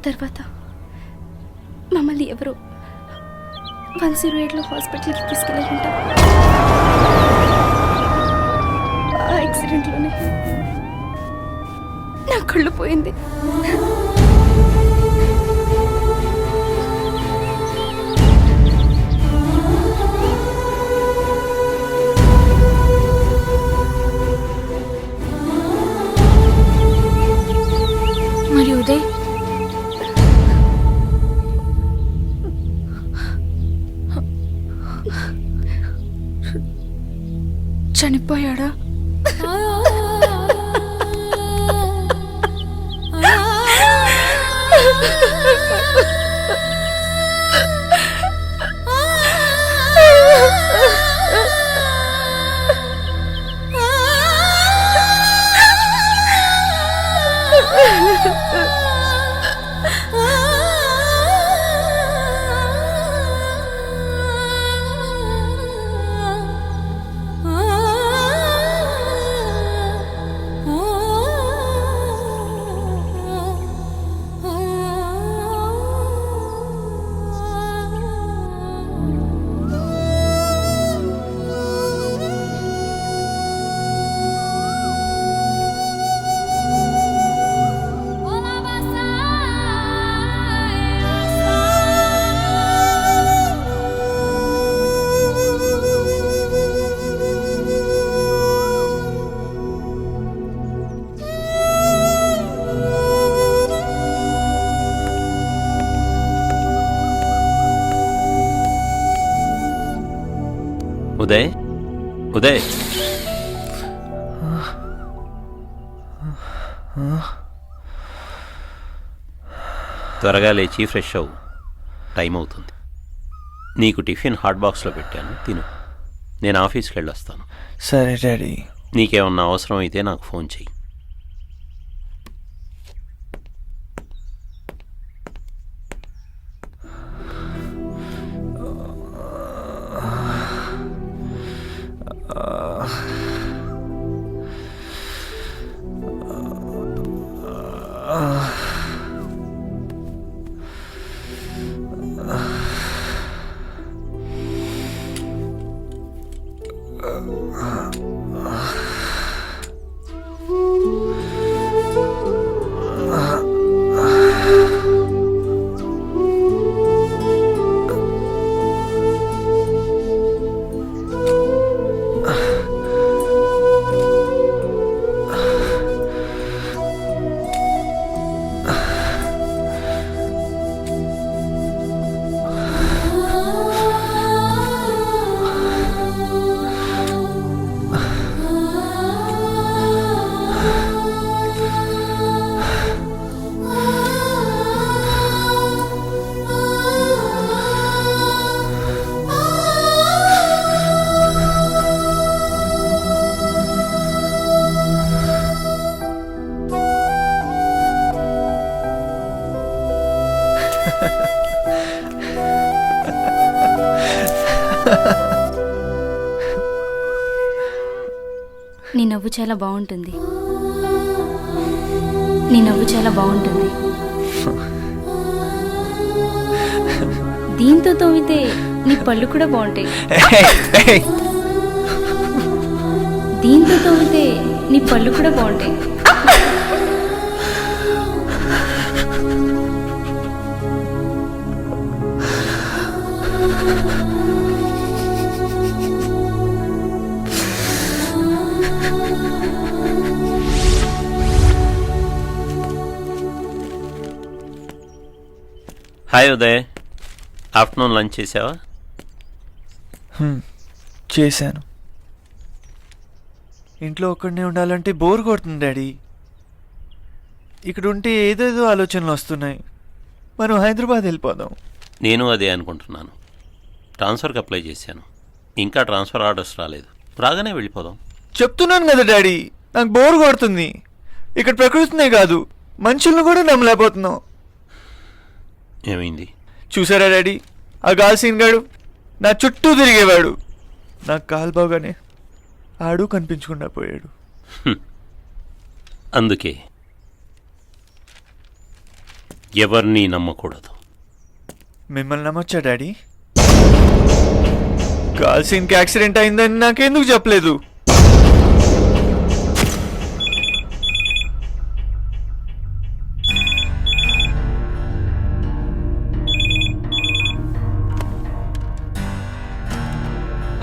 తర్వాత మమ్మల్ని ఎవరో 108లో హాస్పిటల్కి తీసుకెళ్ళారంట. ఆ యాక్సిడెంట్లోనే నా కళ్ళు పోయింది. మరి ఉదయ్ చనిపోయాడా? ఉదయ్, ఉదయ్, త్వరగా లేచి ఫ్రెష్ అవ్వు, టైం అవుతుంది. నీకు టిఫిన్ హాట్ బాక్స్లో పెట్టాను, తిను. నేను ఆఫీస్కి వెళ్ళొస్తాను. సరే డాడీ. నీకేమన్నా అవసరం అయితే నాకు ఫోన్ చెయ్యి. నీ నవ్వు చాలా బాగుంటుంది. నీ నవ్వు చాలా బాగుంటుంది. దీంతో తోమితే నీ పళ్ళు కూడా బాగుంటాయి. దీంతో తోమితే నీ పళ్ళు కూడా బాగుంటాయి. హాయ్ ఉదయ్, ఆఫ్టర్నూన్ లంచ్ చేసావా? చేశాను. ఇంట్లో ఒక్కడనే ఉండాలంటే బోర్ కొడుతుంది డాడీ. ఇక్కడ ఉంటే ఏదేదో ఆలోచనలు వస్తున్నాయి. మనం హైదరాబాద్ వెళ్ళిపోదాం. నేను అదే అనుకుంటున్నాను. ట్రాన్స్ఫర్కి అప్లై చేశాను, ఇంకా ట్రాన్స్ఫర్ ఆర్డర్స్ రాలేదు. రాగానే వెళ్ళిపోదాం. చెప్తున్నాను కదా డాడీ, నాకు బోర్ కొడుతుంది. ఇక్కడ ప్రకృతినే కాదు, మనుషులను కూడా నమ్మలేకపోతున్నాం. ఏమైంది? చూసారా డాడీ, ఆ గాల్సీన్ గాడు నా చుట్టూ తిరిగేవాడు. నాకు కాలు బాగానే ఆడు కనిపించకుండా పోయాడు. అందుకే ఎవరిని నమ్మకూడదు. మిమ్మల్ని నమ్మొచ్చా డాడీ? కాల్ సీన్కి యాక్సిడెంట్ అయిందని నాకెందుకు చెప్పలేదు?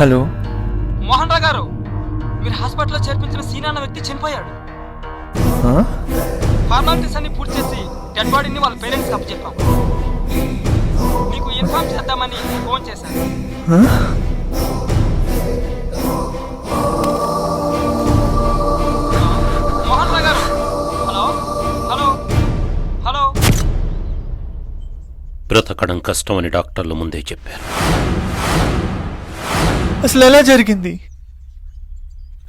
హలో మోహన్ రావు గారు, మీరు హాస్పిటల్లో చేర్పించిన సీనా అన్న వ్యక్తి చనిపోయాడు. ఫార్మాలిటీస్ అన్ని పూర్తి చేసి డెడ్ బాడీని వాళ్ళ పేరెంట్స్కి అప్పచెప్పాం. మీకు ఇన్ఫార్మ్ చేద్దామని ఫోన్ చేశాను. మోహన్ రావు గారు, హలో హలో హలో. బ్రతకడం కష్టం అని డాక్టర్లు ముందే చెప్పారు. అసలు ఎలా జరిగింది?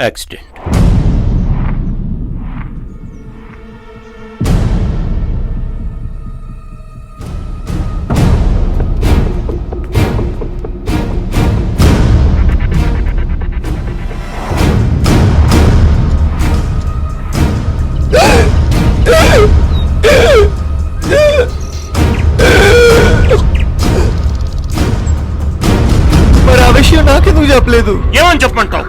యాక్సిడెంట్. మరి ఆ విషయం నాకెందుకు చెప్పలేదు? ఏమని చెప్పమంటావు?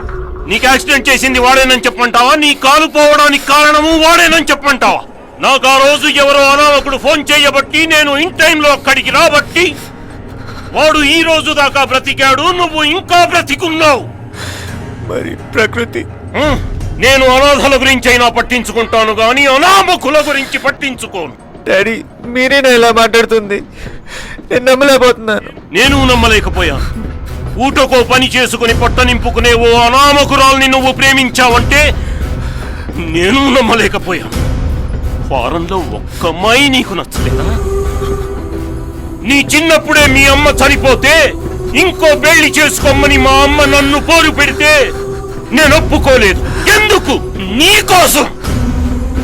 నీకు యాక్సిడెంట్ చేసింది వాడేనని చెప్పమంటావా? నీ కాలు పోవడానికి కారణము వాడేనని చెప్పమంటావా? నాకు ఆ రోజు ఎవరో అనామకుడు ఫోన్ చేయబట్టి నేను ఇన్ టైంలో అక్కడికి రాబట్టి వాడు ఈ రోజు దాకా బ్రతికాడు, నువ్వు ఇంకా బ్రతికున్నావు. మరి ప్రకృతి? నేను అనాథల గురించి అయినా పట్టించుకుంటాను గాని అనామకుల గురించి పట్టించుకోను. డాడీ, మీరేనా ఇలా మాట్లాడుతుంది? నేను నమ్మలేకపోతున్నాను. నేను నమ్మలేకపోయాను. ఊటకో పని చేసుకుని పొట్ట నింపుకునే ఓ అనామకురాల్ని నువ్వు ప్రేమించావంటే నేను నమ్మలేకపోయాను. వారంలో ఒక్క అమ్మాయి నీకు నచ్చలేదా? నీ చిన్నప్పుడే మీ అమ్మ చనిపోతే ఇంకో పెళ్లి చేసుకోమని మా అమ్మ నన్ను పోరు పెడితే నేను ఒప్పుకోలేదు. ఎందుకు? నీకోసం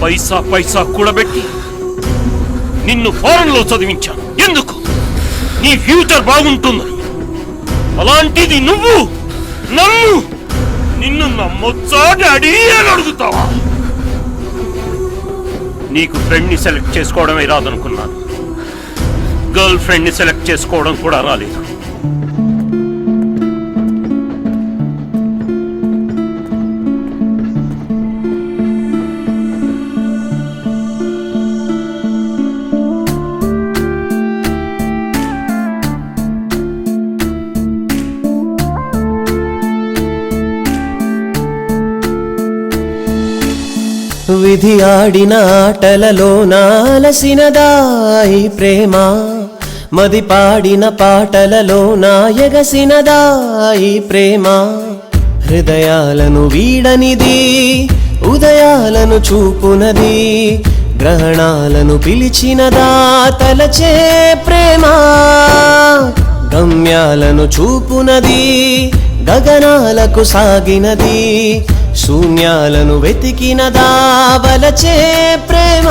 పైసా పైసా కూడబెట్టి నిన్ను ఫారెన్లో చదివించాను. ఎందుకు? నీ ఫ్యూచర్ బాగుంటుందని. అలాంటిది నువ్వు నిన్ను నమ్మొచ్చా డాడీ అని అడుగుతావా? నీకు ఫ్రెండ్ని సెలెక్ట్ చేసుకోవడమే రాదనుకున్నాను. గర్ల్ ఫ్రెండ్ని సెలెక్ట్ చేసుకోవడం కూడా రాలేదు. విధి ఆడిన ఆటలలో నాలసినదాయి ప్రేమ, మది పాడిన పాటలలో నాయగసినదాయి ప్రేమ. హృదయాలను వీడనిది, ఉదయాలను చూపునది, గ్రహణాలను పిలిచినదా తలచే ప్రేమ. గమ్యాలను చూపునది, గగనాలకు సాగినది, శూన్యాలను వెతికినదా వలచే ప్రేమ.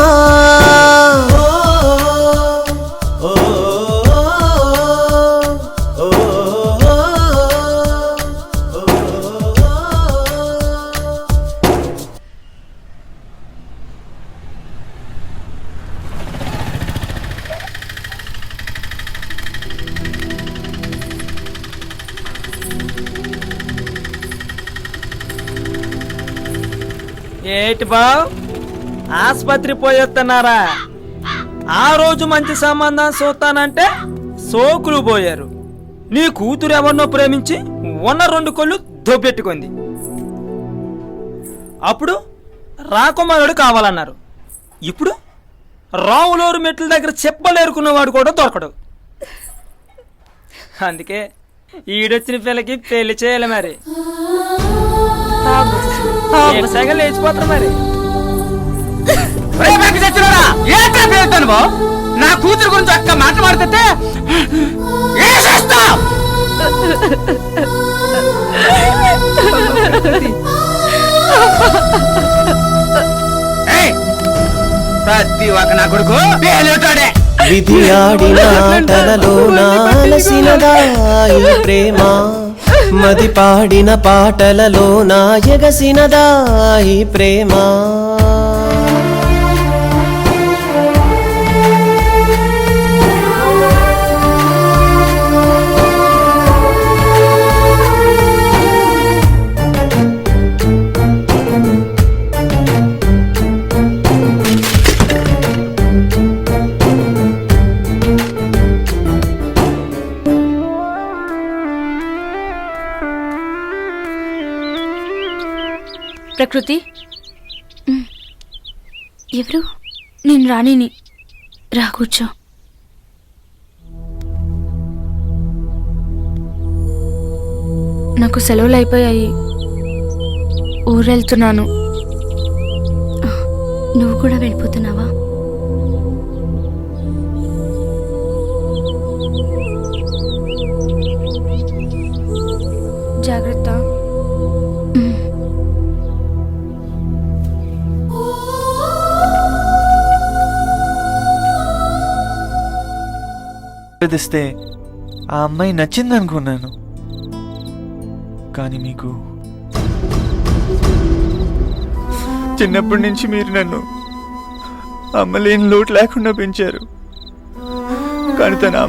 ఏటి బావ్, ఆస్పత్రి పోయొస్తున్నారా? ఆ రోజు మంచి సంబంధం చూస్తానంటే సోకులు పోయారు. నీ కూతురు ఎవరినో ప్రేమించి ఉన్న 2 కొళ్ళు దొబ్బెట్టుకుంది. అప్పుడు రాకుమారుడు కావాలన్నారు. ఇప్పుడు రావులూరు మెట్ల దగ్గర చెప్పలేరుకున్నవాడు కూడా దొరకడు. అందుకే ఈడొచ్చిన పిల్లకి పెళ్లి చేయాలి. మరి సెగ లేచిపోతారు. మరి నా కూతురు గురించి ఒక్క మాట్లాడితే ప్రతి ఒక్క నా కొడుకు విధి ఆడిన ఆటలలో నాలసినదాయి ప్రేమ, మది పాడిన పాటలలో నాయగసినదాయి ప్రేమ. ప్రకృతి, ఎవరు? నేను రాణిని. రా కూర్చో. నాకు సెలవులు అయిపోయాయి, ఊరెళ్తున్నాను. నువ్వు కూడా వెళ్ళిపోతున్నావా? జాగ్రత్త. తెస్తే ఆ అమ్మాయి నచ్చింది అనుకున్నాను, కానీ మీకు చిన్నప్పటి నుంచి మీరు నన్ను అమ్మలేని లోటు లేకుండా పెంచారు. కానీ తన